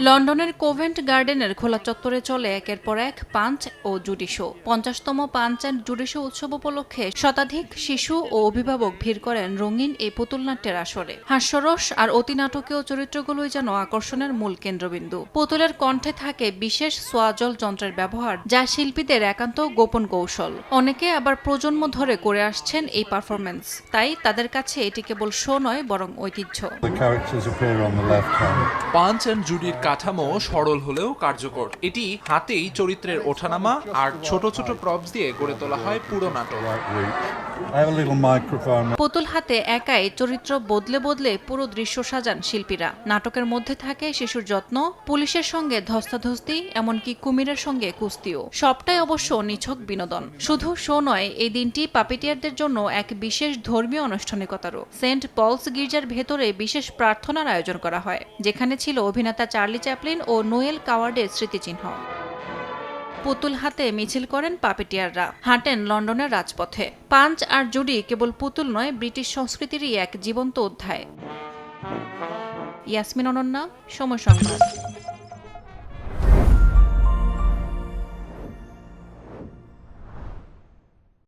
লন্ডনের কোভেন্ট গার্ডেনের খোলা চত্বরে চলে একের পর এক পাঞ্চ ও জুডি শো। 50তম পাঞ্চ অ্যান্ড জুডি শো উৎসব উপলক্ষে শতাধিক শিশু ও অভিভাবক ভিড় করেন রঙিন এই পুতুল নাট্যের আসরে। হাস্যরস আর অতিনাটকীয় চরিত্রগুলোই যেন আকর্ষণের মূল কেন্দ্রবিন্দু। পুতুলের কণ্ঠে থাকে বিশেষ সোয়াজল যন্ত্রের ব্যবহার, যা শিল্পীদের একান্ত গোপন কৌশল। অনেকে আবার প্রজন্ম ধরে করে আসছেন এই পারফরমেন্স, তাই তাদের কাছে এটি কেবল শো নয় বরং ঐতিহ্য। পাঞ্চ অ্যান্ড জুডির কাঠামো সরল হলেও কার্যকর। এটি হাতেই চরিত্রের ওঠানামা আর ছোট ছোট প্রপস দিয়ে গড়ে তোলা হয় পুরো নাটক। পুতুল হাতে একাই চরিত্র বদলে বদলে পুরো দৃশ্য সাজান শিল্পীরা। নাটকের মধ্যে থাকে শিশুর যত্ন, পুলিশের সঙ্গে ধস্তাধস্তি, এমনকি কুমিরের সঙ্গে কুস্তিও। সবটাই অবশ্য নিছক বিনোদন। শুধু শো নয়, এই দিনটি পাপিটিয়ারদের জন্য এক বিশেষ ধর্মীয় আনুষ্ঠানিকতারও। সেন্ট পলস গির্জার ভেতরে বিশেষ প্রার্থনার আয়োজন করা হয়, যেখানে ছিল অভিনেতা চার্লি চ্যাপলিন ও নোয়েল কাওয়ার্ডের স্মৃতিচিহ্ন। পুতুল হাতে মিছিল করেন পাপিটিয়াররা, হাঁটেন লন্ডনের রাজপথে। পাঞ্চ আর জুডি কেবল পুতুল নয়, ব্রিটিশ সংস্কৃতিরই এক জীবন্ত অধ্যায়। ইয়াসমিন অনন্যা, সময় সংবাদ।